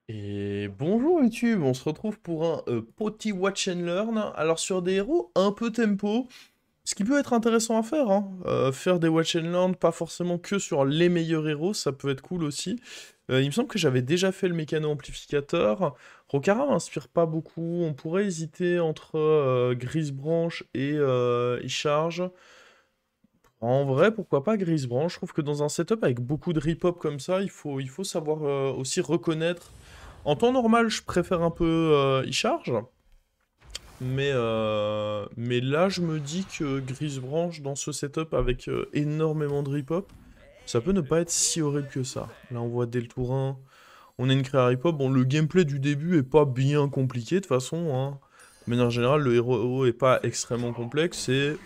Et bonjour YouTube, on se retrouve pour un petit Watch and Learn. Alors sur des héros un peu tempo, ce qui peut être intéressant à faire, hein. Faire des Watch and Learn, pas forcément que sur les meilleurs héros, ça peut être cool aussi. Il me semble que j'avais déjà fait le mécano amplificateur. Rokara m'inspire pas beaucoup, on pourrait hésiter entre Grisebranche et Charge. En vrai, pourquoi pas Grisebranche? Je trouve que dans un setup avec beaucoup de rip-hop comme ça, il faut savoir aussi reconnaître. En temps normal, je préfère un peu e-charge, mais là, je me dis que Grisebranche, dans ce setup avec énormément de rip-hop, ça peut ne pas être si horrible que ça. Là, on voit Deltourin, on a une créa rip-hop. Bon, le gameplay du début est pas bien compliqué, de toute façon, hein. De manière générale, le héros est pas extrêmement complexe, et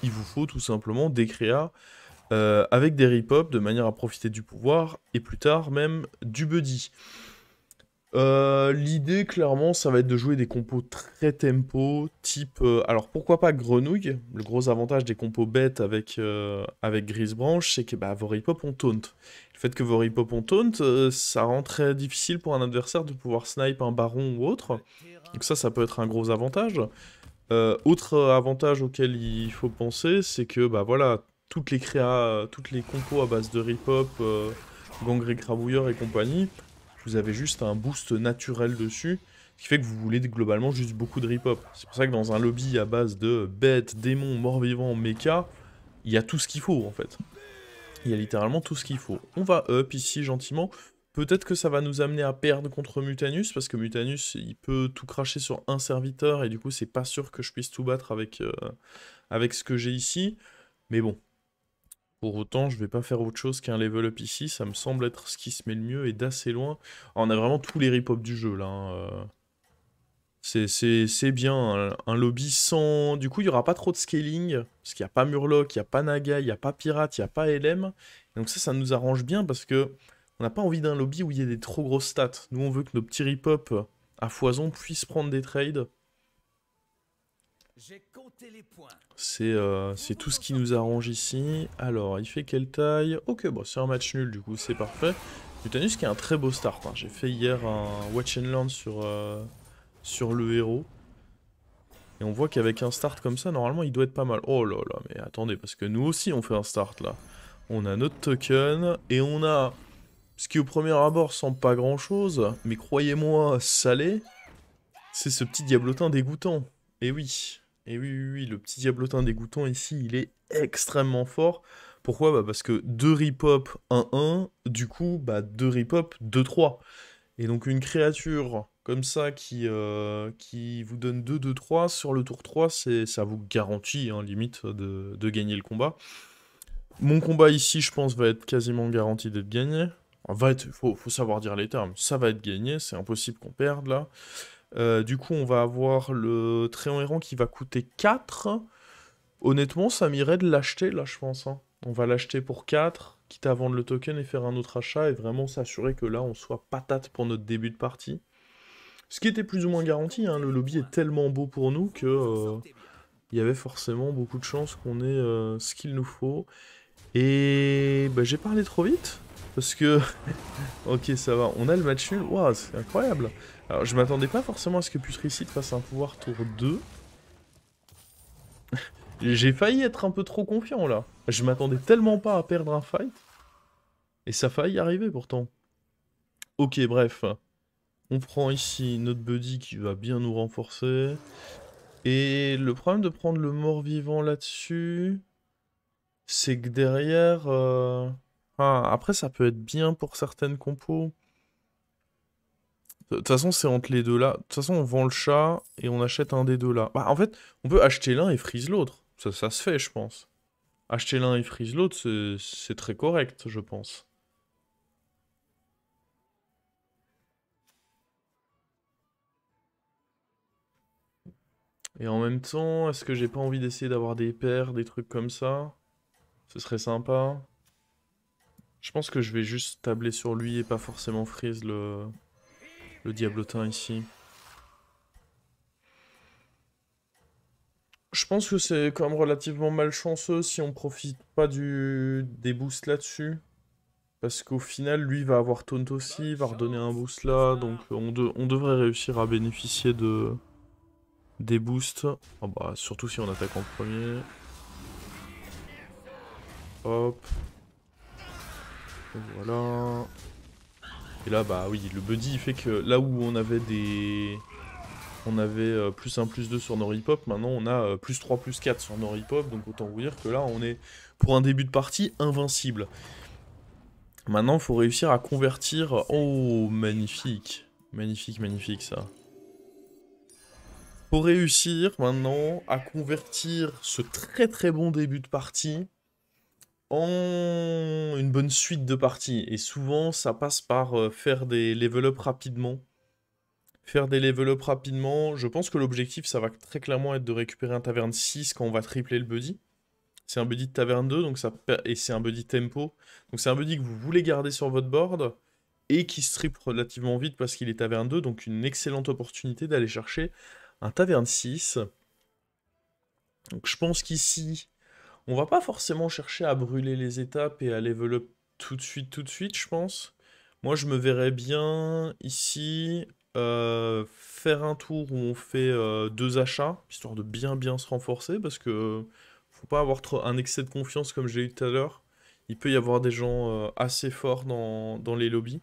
il vous faut tout simplement des créas avec des rip-hop de manière à profiter du pouvoir, et plus tard même du buddy. L'idée, clairement, ça va être de jouer des compos très tempo, type... alors, pourquoi pas Grenouille? Le gros avantage des compos bêtes avec Grisebranche, c'est que bah, vos rip-hop ont taunt. Le fait que vos rip-hop ont taunt, ça rend très difficile pour un adversaire de pouvoir snipe un baron ou autre. Donc ça peut être un gros avantage. Autre avantage auquel il faut penser, c'est que, bah voilà, toutes les créas, toutes les compos à base de rip-hop, gangrel crabouilleur et compagnie, vous avez juste un boost naturel dessus, ce qui fait que vous voulez globalement juste beaucoup de rip-hop. C'est pour ça que dans un lobby à base de bêtes, démons, morts-vivants, mecha, il y a tout ce qu'il faut en fait. Il y a littéralement tout ce qu'il faut. On va up ici gentiment. Peut-être que ça va nous amener à perdre contre Mutanus, parce que Mutanus, il peut tout cracher sur un serviteur, et du coup, c'est pas sûr que je puisse tout battre avec ce que j'ai ici. Mais bon, pour autant, je vais pas faire autre chose qu'un level up ici, ça me semble être ce qui se met le mieux, et d'assez loin. Alors, on a vraiment tous les rip-hop du jeu, là, hein. C'est bien, un lobby sans... Du coup, il n'y aura pas trop de scaling, parce qu'il n'y a pas Murloc, il n'y a pas Naga, il n'y a pas Pirate, il n'y a pas LM. Donc ça nous arrange bien, parce que on n'a pas envie d'un lobby où il y a des trop grosses stats. Nous, on veut que nos petits rip-hop à foison puissent prendre des trades. C'est tout ce qui nous arrange ici. Alors, il fait quelle taille? Ok, bon, c'est un match nul, du coup, c'est parfait. Mutanus qui a un très beau start, hein. J'ai fait hier un Watch and Learn sur le héros. Et on voit qu'avec un start comme ça, normalement, il doit être pas mal. Oh là là, mais attendez, parce que nous aussi, on fait un start, là. On a notre token, et on a... Ce qui, au premier abord, semble pas grand-chose, mais croyez-moi, salé, c'est ce petit diablotin dégoûtant. Et oui, et oui, oui, oui, le petit diablotin dégoûtant, ici, il est extrêmement fort. Pourquoi? Bah parce que 2 rip-hop 1-1, du coup, bah 2 rip-hop 2-3. Et donc une créature comme ça qui vous donne 2-2-3, sur le tour 3, ça vous garantit, hein, limite, de gagner le combat. Mon combat ici, je pense, va être quasiment garanti d'être gagné. Faut savoir dire les termes, ça va être gagné, c'est impossible qu'on perde là. Du coup, on va avoir le Tréant Errant qui va coûter 4. Honnêtement, ça m'irait de l'acheter là, je pense, hein. On va l'acheter pour 4, quitte à vendre le token et faire un autre achat, et vraiment s'assurer que là, on soit patate pour notre début de partie. Ce qui était plus ou moins garanti, hein, le lobby est tellement beau pour nous que il y avait forcément beaucoup de chances qu'on ait ce qu'il nous faut. Et bah, j'ai parlé trop vite, parce que... Ok, ça va, on a le match nul, waouh, c'est incroyable. Alors, je m'attendais pas forcément à ce que Putricide fasse un pouvoir tour 2. J'ai failli être un peu trop confiant, là. Je m'attendais tellement pas à perdre un fight, et ça a failli arriver, pourtant. Ok, bref. On prend ici notre buddy qui va bien nous renforcer. Et le problème de prendre le mort-vivant là-dessus, c'est que derrière... après, ça peut être bien pour certaines compos. De toute façon, c'est entre les deux là. De toute façon, on vend le chat et on achète un des deux là. Bah, en fait, on peut acheter l'un et freeze l'autre. Ça se fait, je pense. Acheter l'un et freeze l'autre, c'est très correct, je pense. Et en même temps, est-ce que j'ai pas envie d'essayer d'avoir des paires, des trucs comme ça? Ce serait sympa. Je pense que je vais juste tabler sur lui et pas forcément freeze le diablotin ici. Je pense que c'est quand même relativement malchanceux si on profite pas des boosts là-dessus. Parce qu'au final, lui va avoir taunt aussi, va redonner un boost là, donc on devrait réussir à bénéficier des boosts. Ah bah, surtout si on attaque en premier. Hop. Et voilà. Et là, bah oui, le buddy il fait que là où on avait On avait plus 1, plus 2 sur nos rip-hop, maintenant on a plus 3, plus 4 sur nos rip-hop, donc autant vous dire que là on est, pour un début de partie, invincible. Maintenant il faut réussir à convertir... Oh, magnifique. Magnifique, magnifique ça. Faut réussir maintenant à convertir ce très très bon début de partie en une bonne suite de parties. Et souvent ça passe par faire des level up rapidement. Faire des level up rapidement, je pense que l'objectif ça va très clairement être de récupérer un taverne 6 quand on va tripler le buddy. C'est un buddy de taverne 2 donc et c'est un buddy tempo. Donc c'est un buddy que vous voulez garder sur votre board et qui strip relativement vite parce qu'il est taverne 2, donc une excellente opportunité d'aller chercher un taverne 6. Donc je pense qu'ici, on va pas forcément chercher à brûler les étapes et à level up tout de suite, je pense. Moi, je me verrais bien ici faire un tour où on fait 2 achats, histoire de bien se renforcer, parce que faut pas avoir trop un excès de confiance comme j'ai eu tout à l'heure. Il peut y avoir des gens assez forts dans les lobbies.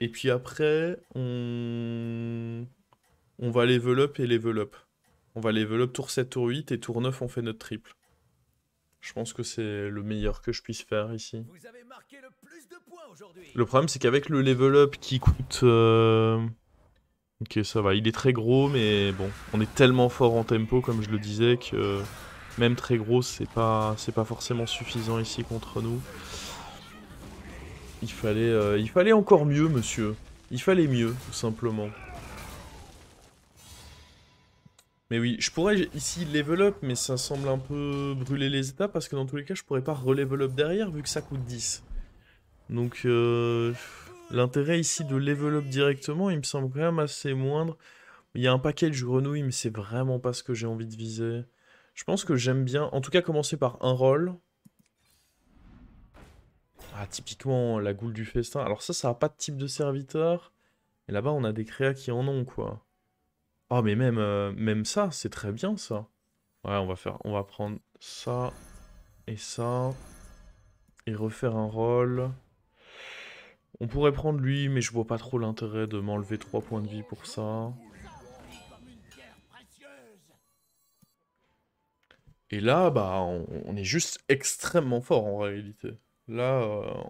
Et puis après, on va level up et level up. On va level up tour 7, tour 8 et tour 9 on fait notre triple. Je pense que c'est le meilleur que je puisse faire ici. Vous avez marqué le plus de points aujourd'hui. Le problème c'est qu'avec le level up qui coûte... Ok, ça va, il est très gros mais bon, on est tellement fort en tempo comme je le disais que même très gros c'est pas forcément suffisant ici contre nous. Il fallait encore mieux monsieur. Il fallait mieux tout simplement. Mais oui, je pourrais ici level up, mais ça semble un peu brûler les étapes, parce que dans tous les cas, je pourrais pas re-level up derrière, vu que ça coûte 10. Donc, l'intérêt ici de level up directement, il me semble quand même assez moindre. Il y a un package grenouille, mais c'est vraiment pas ce que j'ai envie de viser. Je pense que j'aime bien, en tout cas, commencer par un roll. Ah, typiquement, la goule du festin. Alors ça a pas de type de serviteur. Et là-bas, on a des créas qui en ont, quoi. Oh, mais même ça, c'est très bien, ça. Ouais, on va prendre ça et ça. Et refaire un rôle. On pourrait prendre lui, mais je vois pas trop l'intérêt de m'enlever 3 points de vie pour ça. Et là, bah, on est juste extrêmement fort en réalité. Là,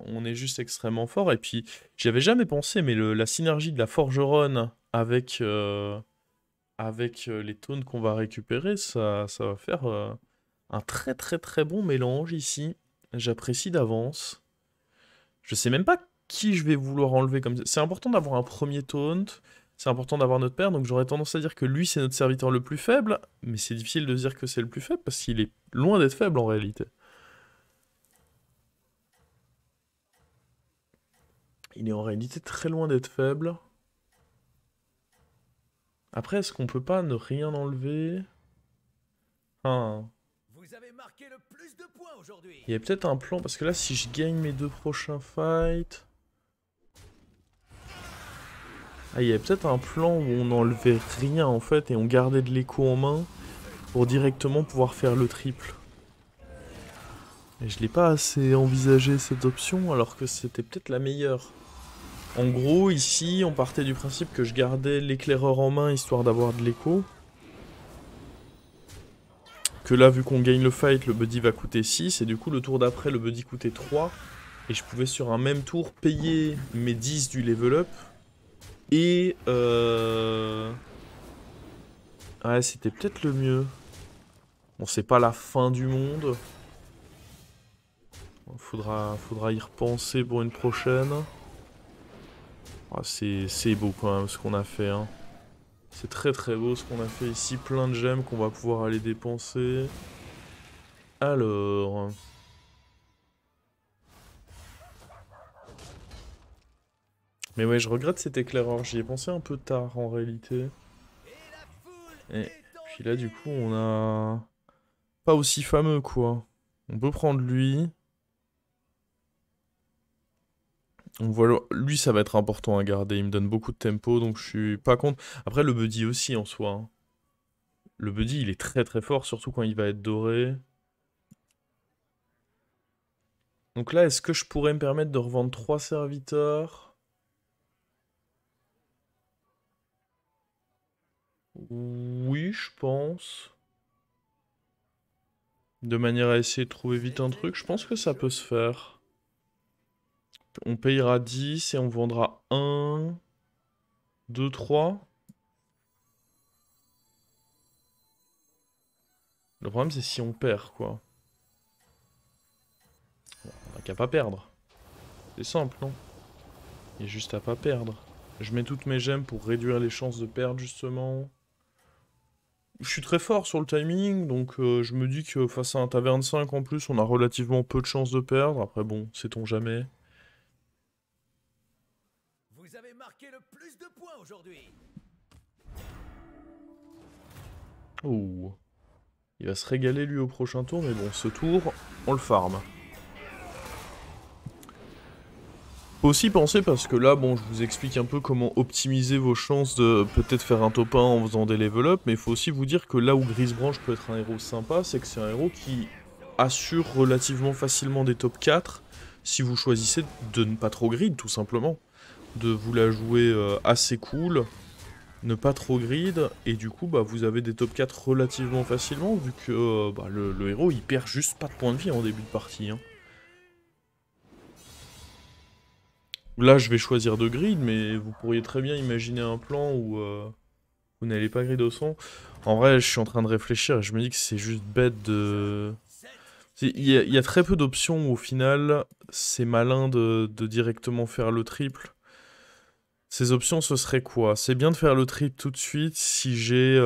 on est juste extrêmement fort. Et puis, j'y avais jamais pensé, mais la synergie de la forgeronne avec les tones qu'on va récupérer, ça va faire un très bon mélange ici. J'apprécie d'avance. Je sais même pas qui je vais vouloir enlever comme ça. C'est important d'avoir un premier taunt. C'est important d'avoir notre père, donc j'aurais tendance à dire que lui c'est notre serviteur le plus faible, mais c'est difficile de dire que c'est le plus faible parce qu'il est loin d'être faible en réalité. Il est en réalité très loin d'être faible. Après, est-ce qu'on peut pas ne rien enlever? Ah. Vous avez marqué le plus de points aujourd'hui. Il y a peut-être un plan, parce que là si je gagne mes 2 prochains fights... Ah, il y a peut-être un plan où on n'enlevait rien en fait et on gardait de l'écho en main pour directement pouvoir faire le triple. Et je l'ai pas assez envisagé cette option alors que c'était peut-être la meilleure. En gros, ici, on partait du principe que je gardais l'éclaireur en main histoire d'avoir de l'écho. Que là, vu qu'on gagne le fight, le buddy va coûter 6 et du coup, le tour d'après, le buddy coûtait 3. Et je pouvais sur un même tour payer mes 10 du level up. Et ouais, c'était peut-être le mieux. Bon, c'est pas la fin du monde. Faudra y repenser pour une prochaine. Ah, c'est beau quand même ce qu'on a fait. Hein. C'est très beau ce qu'on a fait ici. Plein de gemmes qu'on va pouvoir aller dépenser. Alors... Mais ouais, je regrette cet éclaireur. J'y ai pensé un peu tard en réalité. Et puis là, du coup, on a... Pas aussi fameux, quoi. On peut prendre lui. Donc voilà, lui ça va être important à garder, il me donne beaucoup de tempo donc je suis pas contre. Après le buddy aussi en soi, hein. Le buddy il est très très fort, surtout quand il va être doré. Donc là, est-ce que je pourrais me permettre de revendre 3 serviteurs? Oui, je pense. De manière à essayer de trouver vite un truc, je pense que ça peut se faire. On payera 10 et on vendra 1, 2, 3. Le problème, c'est si on perd, quoi. On n'a qu'à pas perdre. C'est simple, non? Il y a juste à pas perdre. Je mets toutes mes gemmes pour réduire les chances de perdre, justement. Je suis très fort sur le timing, donc je me dis que face à un taverne 5 en plus, on a relativement peu de chances de perdre. Après bon, sait-on jamais. Vous avez marqué le plus de points aujourd'hui. Oh. Il va se régaler lui au prochain tour, mais bon, ce tour, on le farm. Faut aussi penser parce que là, bon, je vous explique un peu comment optimiser vos chances de peut-être faire un top 1 en faisant des level up, mais il faut aussi vous dire que là où Grisebranche peut être un héros sympa, c'est que c'est un héros qui assure relativement facilement des top 4 si vous choisissez de ne pas trop grid, tout simplement. De vous la jouer assez cool, ne pas trop grid, et du coup, bah, vous avez des top 4 relativement facilement, vu que bah, le héros, il perd juste pas de points de vie en début de partie, hein. Là, je vais choisir de grid, mais vous pourriez très bien imaginer un plan où vous n'allez pas grid au son. En vrai, je suis en train de réfléchir et je me dis que c'est juste bête de... Il y a très peu d'options où au final, c'est malin de directement faire le triple. Ces options, ce serait quoi? C'est bien de faire le triple tout de suite si j'ai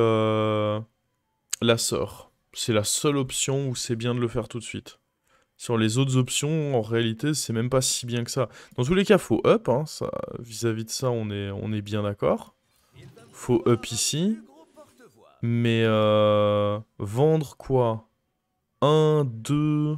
la sœur. C'est la seule option où c'est bien de le faire tout de suite. Sur les autres options, en réalité, c'est même pas si bien que ça. Dans tous les cas, faut up, hein, ça, vis-à-vis de ça, on est bien d'accord. Faut up ici. Mais vendre quoi? Un, 2...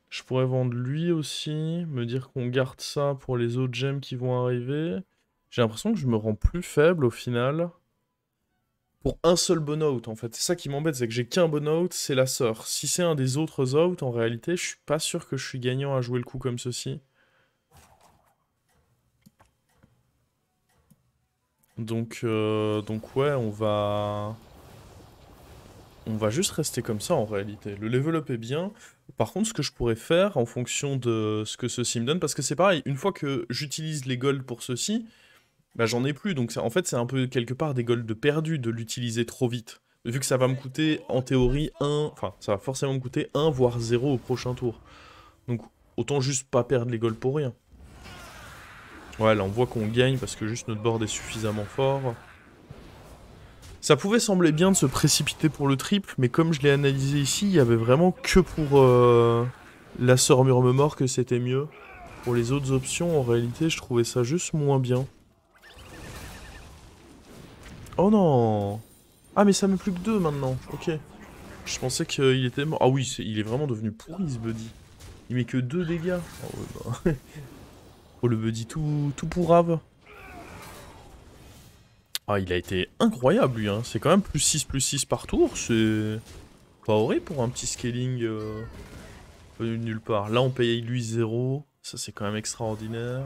Je pourrais vendre lui aussi, me dire qu'on garde ça pour les autres gemmes qui vont arriver. J'ai l'impression que je me rends plus faible au final. Pour un seul bon out en fait. C'est ça qui m'embête, c'est que j'ai qu'un bon out, c'est la sœur. Si c'est un des autres outs, en réalité, je suis pas sûr que je suis gagnant à jouer le coup comme ceci. Donc ouais, on va juste rester comme ça en réalité. Le level up est bien. Par contre, ce que je pourrais faire en fonction de ce que ceci me donne, parce que c'est pareil, une fois que j'utilise les golds pour ceci, bah j'en ai plus. Donc en fait, c'est un peu quelque part des golds perdus de l'utiliser trop vite. Vu que ça va me coûter en théorie 1, enfin ça va forcément me coûter 1 voire 0 au prochain tour. Donc autant juste pas perdre les golds pour rien. Ouais, là on voit qu'on gagne parce que juste notre board est suffisamment fort. Ça pouvait sembler bien de se précipiter pour le triple, mais comme je l'ai analysé ici, il y avait vraiment que pour la sœur Murmemort que c'était mieux. Pour les autres options, en réalité, je trouvais ça juste moins bien. Oh non! Ah mais ça met plus que 2 maintenant, ok. Je pensais qu'il était mort. Ah oui, il est vraiment devenu pourri ce buddy. Il met que 2 dégâts. Oh, ouais, bah. Oh le buddy tout pourrave. Ah il a été incroyable lui, hein. C'est quand même plus 6 par tour, c'est pas horrible pour un petit scaling venu de nulle part. Là on paye lui 0, ça c'est quand même extraordinaire.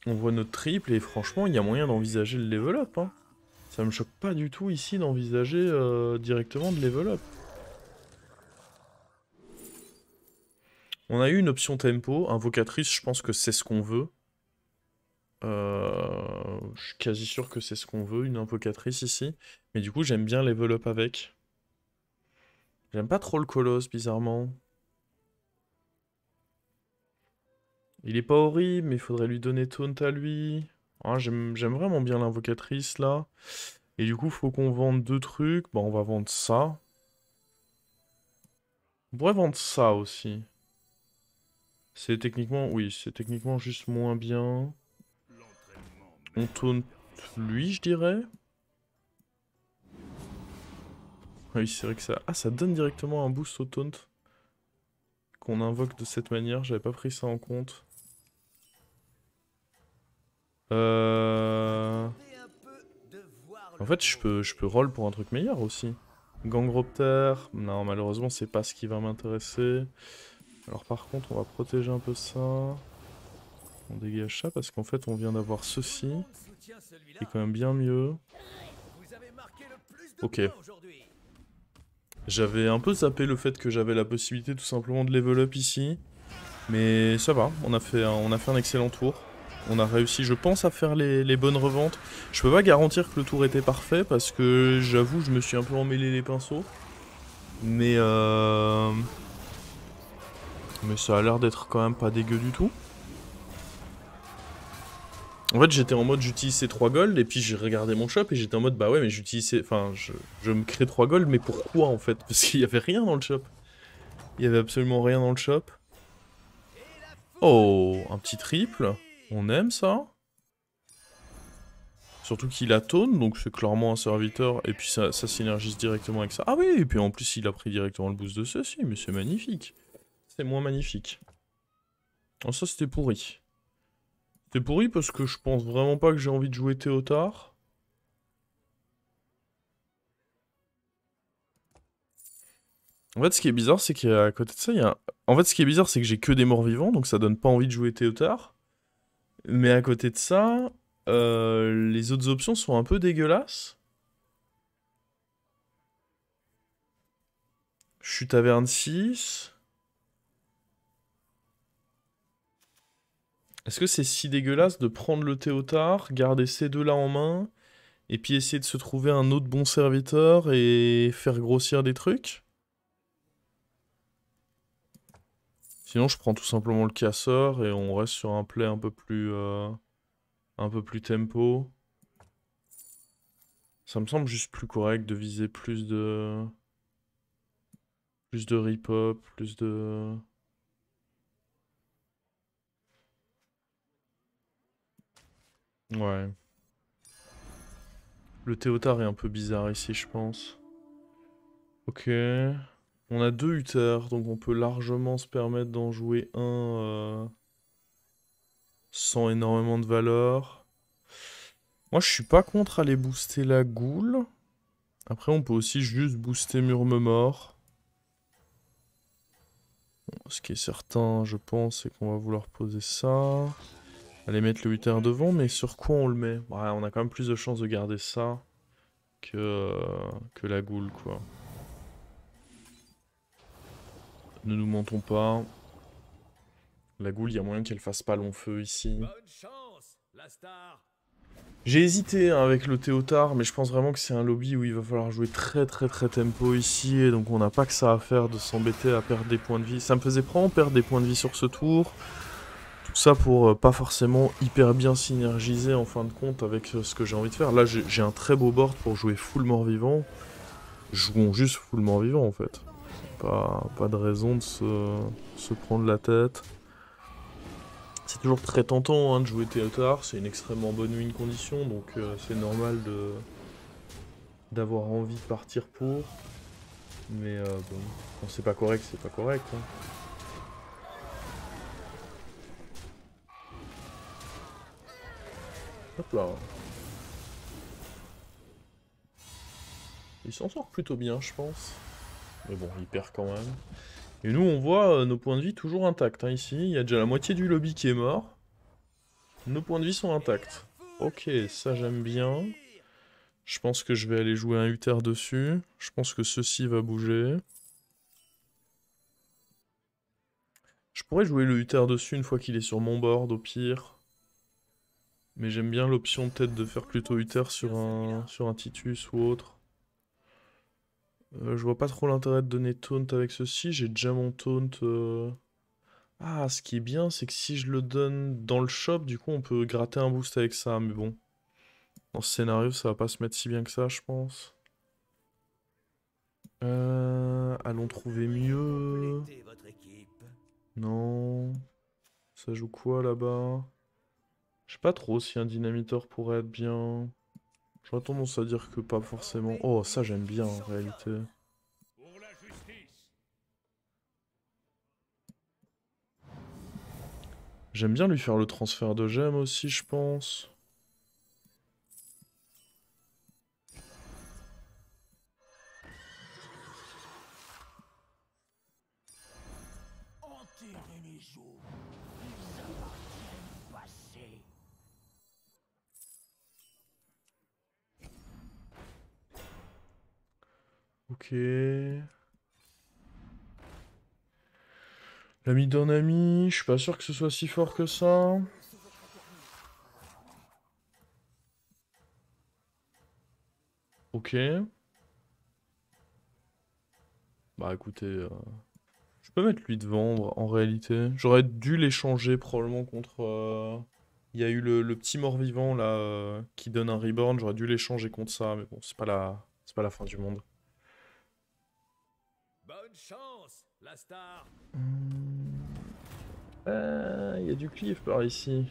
On voit notre triple et franchement il y a moyen d'envisager le level up, hein. Ça me choque pas du tout ici d'envisager directement de level up. On a eu une option tempo, invocatrice, je pense que c'est ce qu'on veut. Je suis quasi sûr que c'est ce qu'on veut, une invocatrice ici. Mais du coup j'aime bien level up avec. J'aime pas trop le colosse bizarrement. Il est pas horrible, mais il faudrait lui donner taunt à lui. Ah, j'aime vraiment bien l'invocatrice là. Et du coup faut qu'on vende 2 trucs. Bon on va vendre ça. On pourrait vendre ça aussi. C'est techniquement, oui, c'est techniquement juste moins bien. On taunt lui, je dirais. Ah oui, c'est vrai que ça... Ah, ça donne directement un boost au taunt. Qu'on invoque de cette manière, j'avais pas pris ça en compte. En fait, je peux roll pour un truc meilleur aussi. Gangropter. Non, malheureusement, c'est pas ce qui va m'intéresser. Alors par contre, on va protéger un peu ça. On dégage ça parce qu'en fait, on vient d'avoir ceci. Qui est quand même bien mieux. Ok. J'avais un peu zappé le fait que j'avais la possibilité tout simplement de level up ici. Mais ça va, on a fait un excellent tour. On a réussi, je pense, à faire les bonnes reventes. Je peux pas garantir que le tour était parfait parce que j'avoue, je me suis un peu emmêlé les pinceaux. Mais ça a l'air d'être quand même pas dégueu du tout. En fait, j'étais en mode j'utilise ces 3 golds et puis j'ai regardé mon shop et j'étais en mode bah ouais, mais j'utilise ces... Enfin, je me crée 3 golds, mais pourquoi en fait? Parce qu'il y avait rien dans le shop. Il y avait absolument rien dans le shop. Oh, un petit triple. On aime ça. Surtout qu'il a taunt, donc c'est clairement un serviteur. Et puis ça synergise directement avec ça. Ah oui, et puis en plus il a pris directement le boost de ceci, mais c'est magnifique. C'est moins magnifique. Oh, ça c'était pourri. C'était pourri parce que je pense vraiment pas que j'ai envie de jouer Théotard. En fait, ce qui est bizarre, c'est qu'à côté de ça, il y a... En fait, ce qui est bizarre, c'est que j'ai que des morts vivants, donc ça donne pas envie de jouer Théotard. Mais à côté de ça, les autres options sont un peu dégueulasses. Je suis taverne 6. Est-ce que c'est si dégueulasse de prendre le Théotard, garder ces deux-là en main, et puis essayer de se trouver un autre bon serviteur et faire grossir des trucs? Sinon, je prends tout simplement le casseur et on reste sur un play un peu plus tempo. Ça me semble juste plus correct de viser plus de rip-hop, plus de... Ouais. Le Théotard est un peu bizarre ici, je pense. Ok. On a 2 Uther, donc on peut largement se permettre d'en jouer un sans énormément de valeur. Moi, je suis pas contre aller booster la goule. Après, on peut aussi juste booster Murmemort. Bon, ce qui est certain, je pense, c'est qu'on va vouloir poser ça. Aller mettre le Uther devant, mais sur quoi on le met? Ouais, on a quand même plus de chances de garder ça que la goule, quoi. Ne nous mentons pas. La goule, il y a moyen qu'elle fasse pas long feu ici. Bonne chance, la star. J'ai hésité hein, avec le Théotard, mais je pense vraiment que c'est un lobby où il va falloir jouer très très très tempo ici, et donc on n'a pas que ça à faire de s'embêter à perdre des points de vie. Ça me faisait prendre perdre des points de vie sur ce tour. Tout ça pour pas forcément hyper bien synergiser en fin de compte avec ce que j'ai envie de faire. Là j'ai un très beau board pour jouer full mort-vivant. Jouons juste full mort-vivant en fait. Pas de raison de se prendre la tête. C'est toujours très tentant hein, de jouer Théotard, c'est une extrêmement bonne win condition, donc c'est normal d'avoir envie de partir pour. Mais bon, quand c'est pas correct, c'est pas correct. Hein. Hop là. Il s'en sort plutôt bien, je pense. Mais bon, il perd quand même. Et nous, on voit nos points de vie toujours intacts. Hein, ici, il y a déjà la moitié du lobby qui est mort. Nos points de vie sont intacts. Ok, ça j'aime bien. Je pense que je vais aller jouer un Uther dessus. Je pense que ceci va bouger. Je pourrais jouer le Uther dessus une fois qu'il est sur mon board, au pire. Mais j'aime bien l'option peut-être de faire plutôt Uther sur un Titus ou autre. Je vois pas trop l'intérêt de donner taunt avec ceci. J'ai déjà mon taunt. Ah, ce qui est bien, c'est que si je le donne dans le shop, du coup, on peut gratter un boost avec ça. Mais bon, dans ce scénario, ça va pas se mettre si bien que ça, je pense. Allons trouver mieux. Non. Ça joue quoi là-bas? Je sais pas trop si un dynamiteur pourrait être bien. J'aurais tendance à dire que pas forcément. Oh, ça j'aime bien en réalité. J'aime bien lui faire le transfert de gemmes aussi, je pense. Enterrez les jours. Ils appartiennent au passé. Ok. L'ami d'un ami, je suis pas sûr que ce soit si fort que ça. Ok. Bah écoutez, je peux mettre lui de vendre en réalité. J'aurais dû l'échanger probablement contre... Il y a eu le petit mort-vivant là qui donne un reborn, j'aurais dû l'échanger contre ça, mais bon, c'est pas la fin du monde. Bonne chance, la star. Il y a du cleave par ici.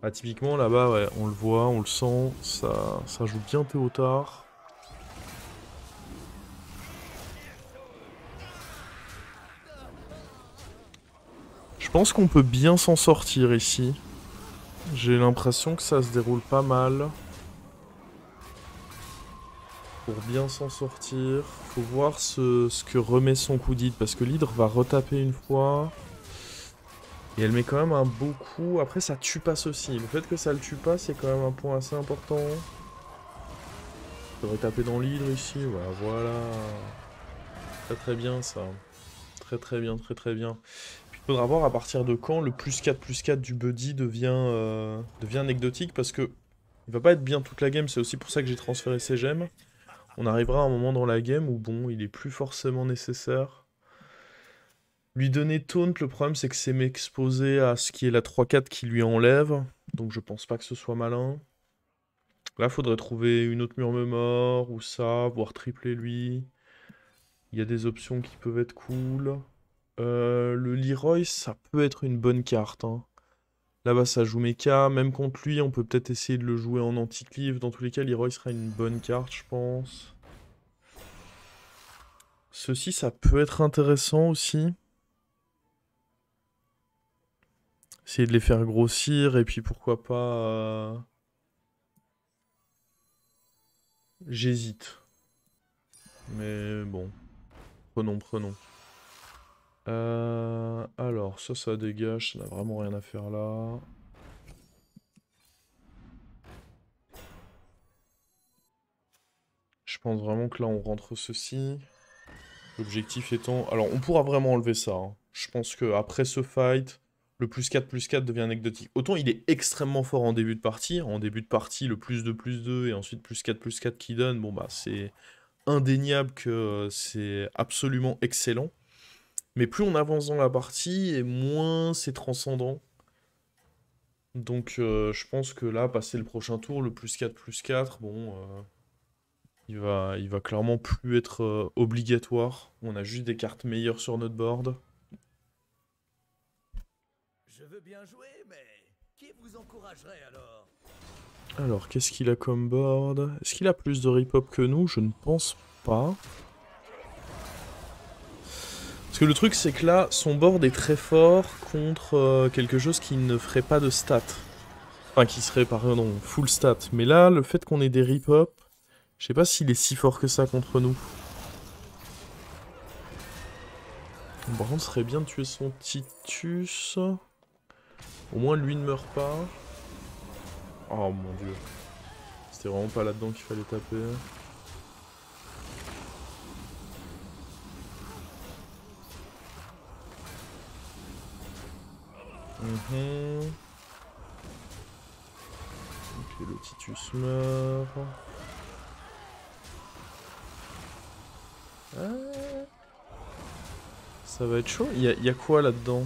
Ah, typiquement là-bas, ouais, on le voit, on le sent, ça joue bien Théotard. Je pense qu'on peut bien s'en sortir ici. J'ai l'impression que ça se déroule pas mal. Pour bien s'en sortir, faut voir ce que remet son coup d'hydre, parce que l'hydre va retaper une fois. Et elle met quand même un beau coup. Après, ça tue pas ceci. Le fait que ça le tue pas, c'est quand même un point assez important. Je devrais taper dans l'hydre ici. Voilà. Très très bien ça. Très très bien, très très bien. Puis il faudra voir à partir de quand le +4/+4 du buddy devient anecdotique, parce que il va pas être bien toute la game. C'est aussi pour ça que j'ai transféré ses gemmes. On arrivera à un moment dans la game où bon, il est plus forcément nécessaire. Lui donner taunt, le problème c'est que c'est m'exposer à ce qui est la 3-4 qui lui enlève. Donc je pense pas que ce soit malin. Là, faudrait trouver une autre murmure ou ça, voire tripler lui. Il y a des options qui peuvent être cool. Le Leroy, ça peut être une bonne carte, hein. Là-bas, ça joue mecha. Même contre lui, on peut peut-être essayer de le jouer en anti-cleave. Dans tous les cas, Leroy sera une bonne carte, je pense. Ceci, ça peut être intéressant aussi. Essayer de les faire grossir et puis pourquoi pas... J'hésite. Mais bon, prenons. Alors, ça dégage, ça n'a vraiment rien à faire là. Je pense vraiment que là, on rentre ceci. L'objectif étant... Alors, on pourra vraiment enlever ça, hein. Je pense que après ce fight, le +4/+4 devient anecdotique. Autant il est extrêmement fort en début de partie. En début de partie, le +2/+2 et ensuite +4/+4 qui donne, bon bah c'est indéniable que c'est absolument excellent. Mais plus on avance dans la partie, et moins c'est transcendant. Donc je pense que là, passer le prochain tour, le +4/+4, bon, il va clairement plus être obligatoire. On a juste des cartes meilleures sur notre board. Je veux bien jouer, mais qui vous encouragerait alors? Alors, qu'est-ce qu'il a comme board? Est-ce qu'il a plus de rip-hop que nous? Je ne pense pas. Parce que le truc, c'est que là, son board est très fort contre quelque chose qui ne ferait pas de stats. Enfin, qui serait, pardon, full stat. Mais là, le fait qu'on ait des rip-hop, je sais pas s'il est si fort que ça contre nous. Bon, par contre, ce serait bien de tuer son Titus. Au moins, lui ne meurt pas. Oh mon dieu. C'était vraiment pas là-dedans qu'il fallait taper. Ok, le Titus meurt. Ça va être chaud. Il y a quoi là-dedans?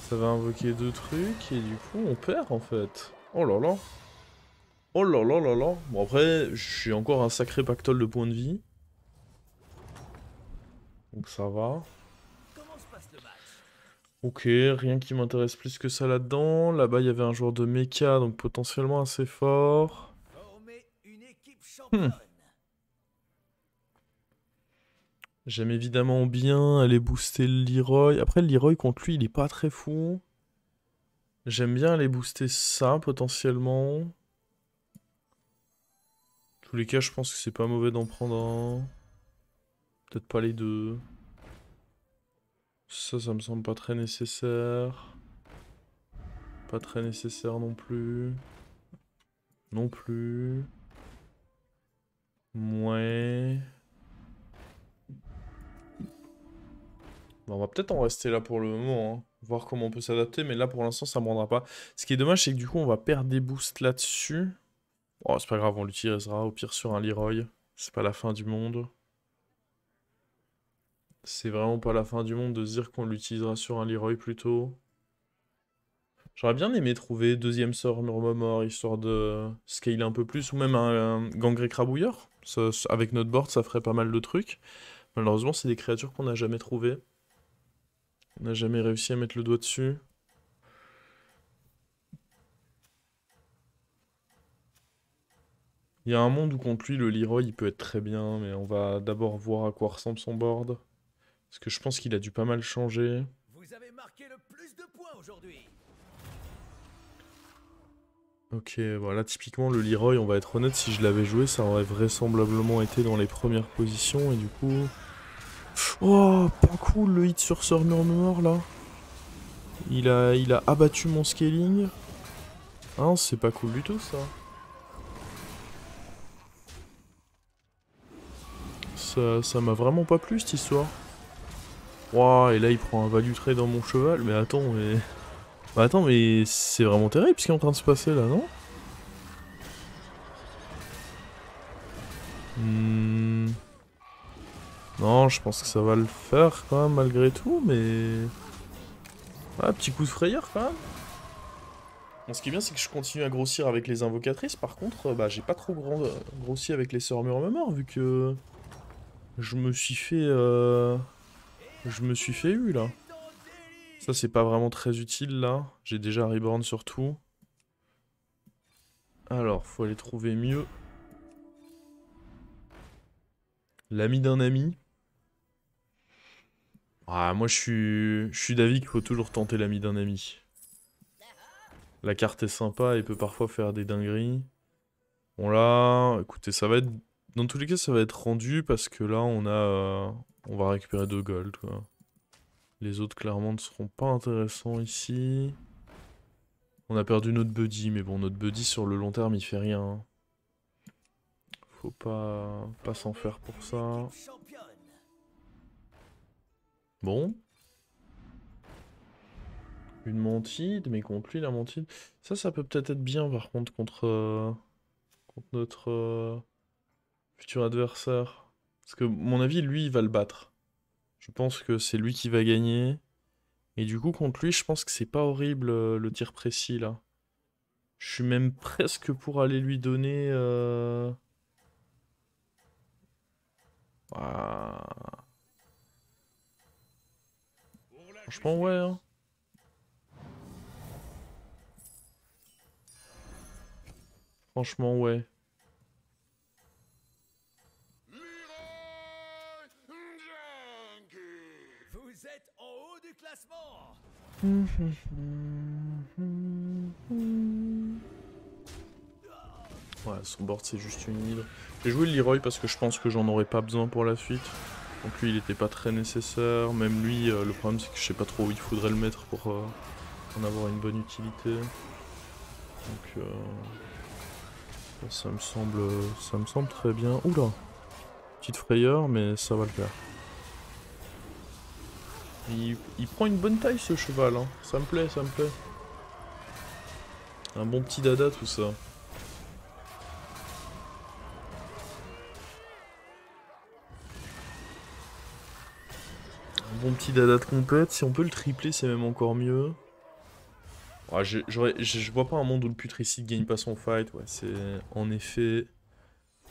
Ça va invoquer deux trucs et du coup on perd en fait. Oh là là. Oh là là là là. Bon après, j'ai encore un sacré pactole de points de vie. Donc ça va. Comment se passe le match? Ok, rien qui m'intéresse plus que ça là-dedans. Là-bas, il y avait un joueur de mecha, donc potentiellement assez fort. Former une équipe Hmm. championne. J'aime évidemment bien aller booster le Leroy. Après, le Leroy contre lui, il est pas très fou. J'aime bien aller booster ça potentiellement. En tous les cas, je pense que c'est pas mauvais d'en prendre un. Peut-être pas les deux. Ça me semble pas très nécessaire. Pas très nécessaire non plus. Non plus. Ouais. Bon, on va peut-être en rester là pour le moment, hein. Voir comment on peut s'adapter, mais là pour l'instant ça me rendra pas. Ce qui est dommage, c'est que du coup on va perdre des boosts là-dessus. Oh, c'est pas grave, on l'utilisera au pire sur un Leroy. C'est pas la fin du monde. C'est vraiment pas la fin du monde de se dire qu'on l'utilisera sur un Leroy plutôt. J'aurais bien aimé trouver deuxième sort Murmure, histoire de scaler un peu plus, ou même un gangrel crabouilleur. Avec notre board, ça ferait pas mal de trucs. Malheureusement, c'est des créatures qu'on n'a jamais trouvées. On n'a jamais réussi à mettre le doigt dessus. Il y a un monde où contre lui, le Leroy, il peut être très bien, mais on va d'abord voir à quoi ressemble son board. Parce que je pense qu'il a dû pas mal changer. Vous avez marqué le plus de points aujourd'hui. Ok, voilà, typiquement le Leroy, on va être honnête, si je l'avais joué, ça aurait vraisemblablement été dans les premières positions, et du coup... Oh, pas cool le hit sur Sir Murmur, là. Il a abattu mon scaling. Ah non, c'est pas cool du tout, ça. Ça m'a vraiment pas plu, cette histoire. Ouah, et là, il prend un value trade dans mon cheval, mais attends, mais... Bah attends, mais c'est vraiment terrible ce qui est en train de se passer, là, non? Hmm. Non, je pense que ça va le faire quand même malgré tout, mais... Ah, petit coup de frayeur quand même. Bon, ce qui est bien, c'est que je continue à grossir avec les invocatrices. Par contre, bah, j'ai pas trop grossi avec les sœurs Murmure, vu que... Je me suis fait... Je me suis fait eu, là. Ça, c'est pas vraiment très utile, là. J'ai déjà Reborn sur tout. Alors, faut aller trouver mieux. L'ami d'un ami. Ah, moi, je suis d'avis qu'il faut toujours tenter l'ami d'un ami. La carte est sympa et peut parfois faire des dingueries. Bon là, écoutez, ça va être... Dans tous les cas, ça va être rendu parce que là, on va récupérer 2 gold, quoi. Les autres, clairement, ne seront pas intéressants ici. On a perdu notre buddy, mais bon, notre buddy, sur le long terme, il fait rien, hein. Faut pas s'en faire pour ça. Bon. Une mantide, mais contre lui, la mantide... Ça peut peut-être être bien, par contre, contre notre futur adversaire. Parce que, à mon avis, lui, il va le battre. Je pense que c'est lui qui va gagner. Et du coup, contre lui, je pense que c'est pas horrible le tir précis là. Je suis même presque pour aller lui donner. Ah. Franchement, ouais, hein. Franchement, ouais. Vous êtes en haut du classement. Ouais, son board c'est juste une hydre. J'ai joué le Leroy parce que je pense que j'en aurais pas besoin pour la suite. Donc lui il était pas très nécessaire. Même lui, le problème c'est que je sais pas trop où il faudrait le mettre pour en avoir une bonne utilité. Donc ça me semble très bien. Oula, petite frayeur mais ça va le faire. Il prend une bonne taille ce cheval, hein. Ça me plaît, ça me plaît. Un bon petit dada tout ça. Un bon petit dada de compète. Si on peut le tripler, c'est même encore mieux. Ouais, je vois pas un monde où le putricide gagne pas son fight. Ouais, c'est en effet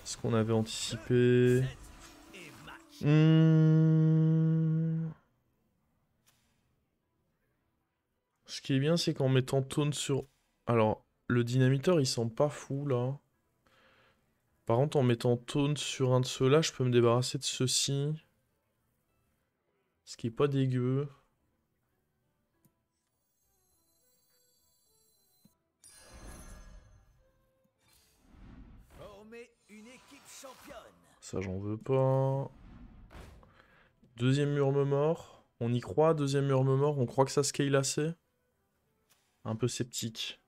ce qu'on avait anticipé. Hmm. Ce qui est bien, c'est qu'en mettant taunt sur... Alors, le dynamiteur, il semble pas fou, là. Par contre, en mettant taunt sur un de ceux-là, je peux me débarrasser de ceux-ci. Ce qui est pas dégueu. Formez une équipe championne. Ça, j'en veux pas. Deuxième mur mort. On y croit, deuxième mur mort. On croit que ça scale assez. Un peu sceptique.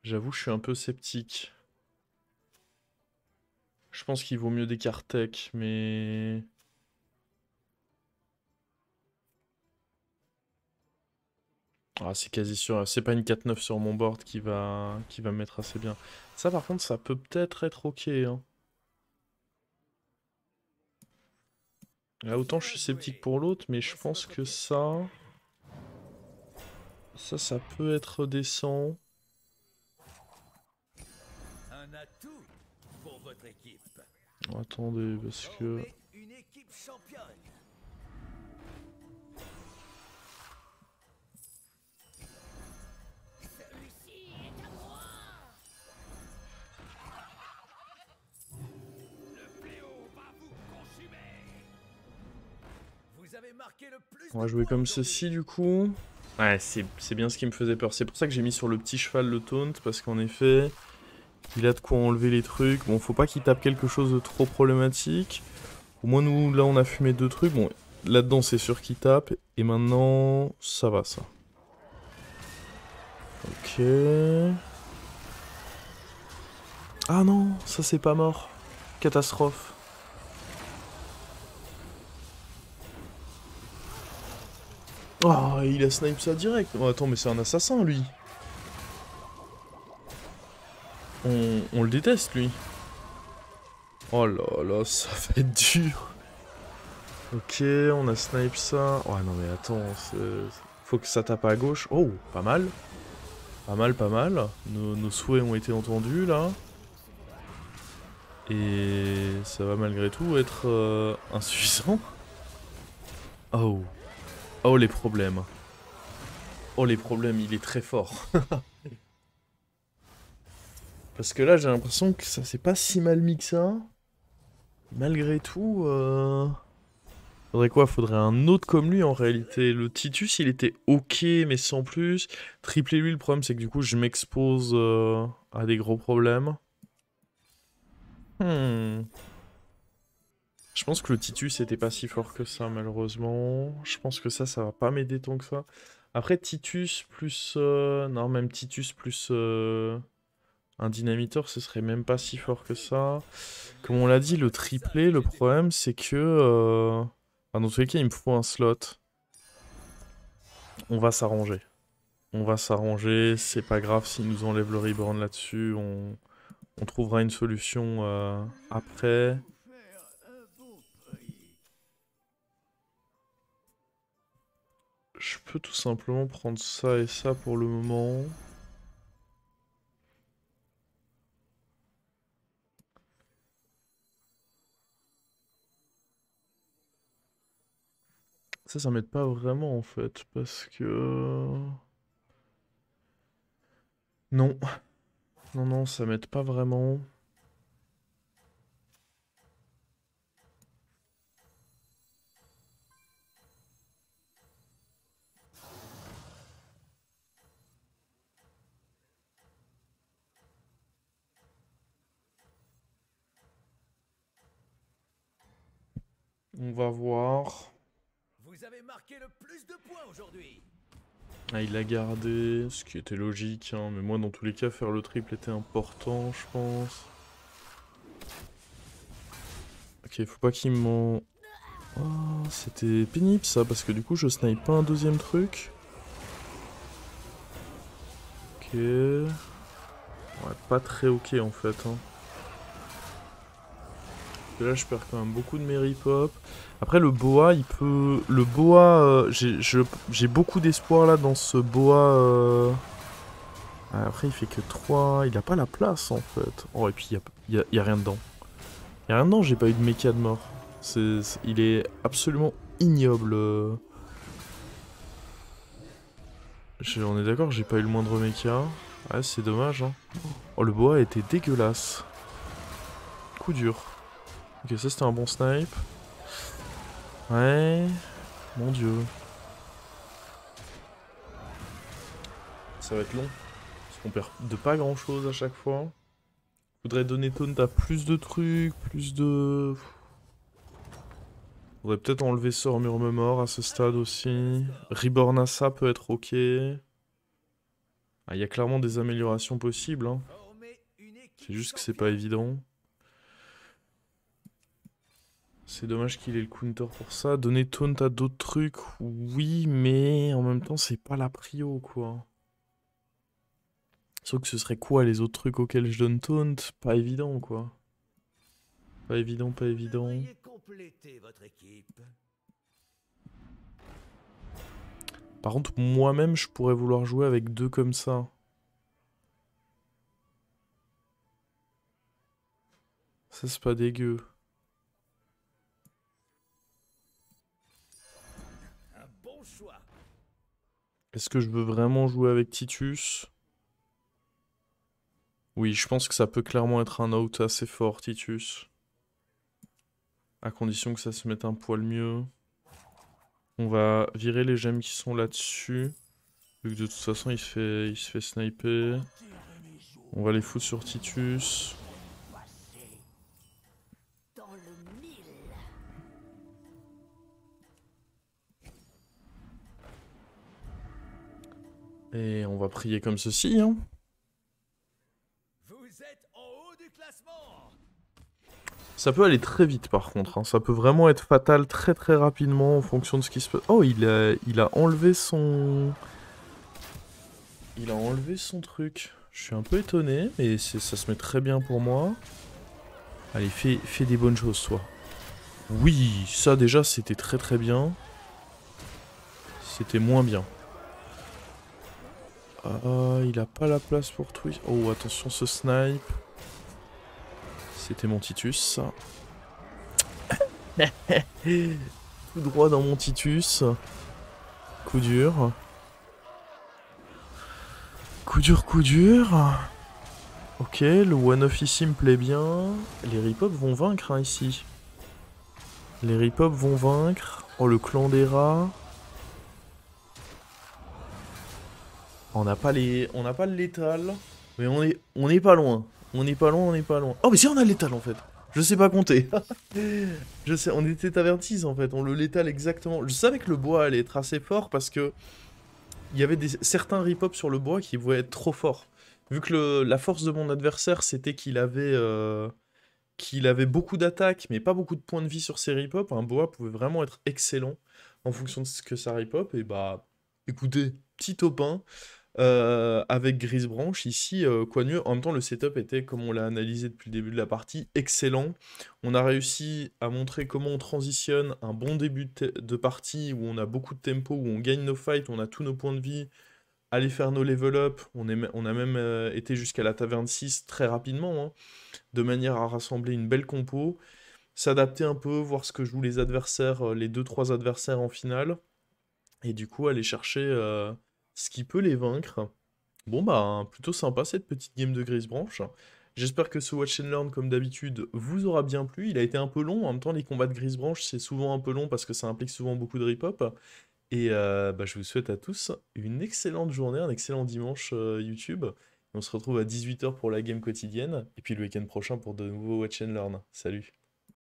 J'avoue, je suis un peu sceptique. Je pense qu'il vaut mieux des cartes tech, mais... Ah, c'est quasi sûr. C'est pas une 4-9 sur mon board qui va me mettre assez bien. Ça, par contre, ça peut peut-être être ok, hein. Là, autant je suis sceptique pour l'autre, mais je pense que ça... Ça peut être décent. Un atout pour votre équipe. Attendez, parce que... Formez une équipe championne. Celui-ci est à moi. Le fléau va vous consumer. Vous avez marqué le plus On va de jouer points comme aujourd'hui. ceci, du coup. Ouais, c'est bien ce qui me faisait peur. C'est pour ça que j'ai mis sur le petit cheval le taunt, parce qu'en effet, il a de quoi enlever les trucs. Bon, faut pas qu'il tape quelque chose de trop problématique. Au moins, nous, là, on a fumé deux trucs. Bon, là-dedans, c'est sûr qu'il tape. Et maintenant, ça va, ça. Ok. Ah non, ça, c'est pas mort. Catastrophe. Oh, il a snipe ça direct. Oh, attends, mais c'est un assassin, lui. On le déteste, lui. Oh là là, ça va être dur. Ok, on a snipe ça. Oh non, mais attends, faut que ça tape à gauche. Oh, pas mal. Pas mal, pas mal. Nos souhaits ont été entendus, là. Et ça va malgré tout être insuffisant. Oh. Oh, les problèmes. Oh, les problèmes, il est très fort. Parce que là, j'ai l'impression que ça s'est pas si mal mis que ça. Malgré tout, faudrait quoi? Faudrait un autre comme lui en réalité. Le Titus, il était ok, mais sans plus. Tripler lui, le problème, c'est que du coup, je m'expose à des gros problèmes. Hmm. Je pense que le Titus était pas si fort que ça, malheureusement. Je pense que ça va pas m'aider tant que ça. Après, Titus plus... non, même Titus plus un dynamiteur, ce serait même pas si fort que ça. Comme on l'a dit, le triplé, le problème, c'est que... enfin, dans tous les cas, il me faut un slot. On va s'arranger. On va s'arranger, c'est pas grave s'il nous enlève le reborn là-dessus. On trouvera une solution après. Je peux tout simplement prendre ça et ça pour le moment. Ça m'aide pas vraiment en fait, parce que... Non. Non, non, ça m'aide pas vraiment. On va voir. Vous avez marqué le plus de points aujourd'hui. Ah, il l'a gardé, ce qui était logique, hein, mais moi dans tous les cas faire le triple était important, je pense. Ok, faut pas qu'il m'en... Oh, c'était pénible ça, parce que du coup je snipe pas un deuxième truc. Ok... Ouais, pas très ok en fait. Hein. Et là je perds quand même beaucoup de mes rip-hop. Après le boa, il peut... Le boa, j'ai beaucoup d'espoir là dans ce boa... Après il fait que 3, il a pas la place en fait. Oh et puis y a rien dedans. Y a rien dedans, j'ai pas eu de méca de mort. Il est absolument ignoble. On est d'accord, j'ai pas eu le moindre méca. Ouais, c'est dommage. Hein. Oh, le boa était dégueulasse. Coup dur. Ok, ça c'était un bon snipe. Ouais. Mon dieu. Ça va être long. Parce qu'on perd de pas grand chose à chaque fois. Faudrait donner taunt à plus de trucs, plus de... Faudrait peut-être enlever sort murmure à ce stade aussi. Reborn Assa peut être ok. Ah, y a clairement des améliorations possibles, hein. Formez une équipe C'est juste que c'est pas championne. évident. C'est dommage qu'il ait le counter pour ça. Donner taunt à d'autres trucs, oui, mais en même temps, c'est pas la prio, quoi. Sauf que ce serait quoi les autres trucs auxquels je donne taunt? Pas évident, quoi. Pas évident, pas Vous évident. devriez compléter votre équipe. Par contre, moi-même, je pourrais vouloir jouer avec deux comme ça. Ça, c'est pas dégueu. Un bon choix. Est-ce que je veux vraiment jouer avec Titus? Oui, je pense que ça peut clairement être un out assez fort, Titus. À condition que ça se mette un poil mieux. On va virer les gemmes qui sont là-dessus. Vu que de toute façon, il se fait sniper. On va les foutre sur Titus. Dans le mille. Et on va prier comme ceci, hein. Vous êtes en haut du classement. Ça peut aller très vite par contre, hein. Ça peut vraiment être fatal très très rapidement en fonction de ce qui se passe. Oh, il a enlevé son... Il a enlevé son truc. Je suis un peu étonné, mais ça se met très bien pour moi. Allez, fais des bonnes choses, toi. Oui, ça déjà, c'était très très bien. C'était moins bien. Ah, il a pas la place pour Twitch. Oh, attention, ce snipe. C'était mon Titus, ça. Tout droit dans mon Titus. Coup dur. Coup dur, coup dur. Ok, le one-off ici me plaît bien. Les rip-hop vont vaincre, hein, ici. Les rip-hop vont vaincre. Oh, le clan des rats. On n'a pas le létal. Mais on est pas loin. On n'est pas loin, on n'est pas loin. Oh, mais si, on a le létal, en fait. Je sais pas compter. Je sais, on était avertis, en fait. On le létal exactement. Je savais que le bois allait être assez fort parce que il y avait certains rip-hop sur le bois qui pouvaient être trop forts. Vu que la force de mon adversaire, c'était qu'il avait beaucoup d'attaques, mais pas beaucoup de points de vie sur ses rip-hop, un boa pouvait vraiment être excellent en fonction de ce que ça rip-hop. Et bah, écoutez, petit topin avec Grise Branche ici, quoi de mieux. En même temps, le setup était, comme on l'a analysé depuis le début de la partie, excellent. On a réussi à montrer comment on transitionne un bon début de partie où on a beaucoup de tempo, où on gagne nos fights, où on a tous nos points de vie, aller faire nos level up. On a même été jusqu'à la taverne 6 très rapidement, hein, de manière à rassembler une belle compo, s'adapter un peu, voir ce que jouent les adversaires, les deux trois adversaires en finale, et du coup aller chercher ce qui peut les vaincre. Bon bah, plutôt sympa cette petite game de Grise Branche. J'espère que ce Watch and Learn, comme d'habitude, vous aura bien plu. Il a été un peu long, en même temps les combats de Grise Branche, c'est souvent un peu long parce que ça implique souvent beaucoup de rip-hop. Et bah, je vous souhaite à tous une excellente journée, un excellent dimanche YouTube. On se retrouve à 18 h pour la game quotidienne, et puis le week-end prochain pour de nouveaux Watch and Learn. Salut!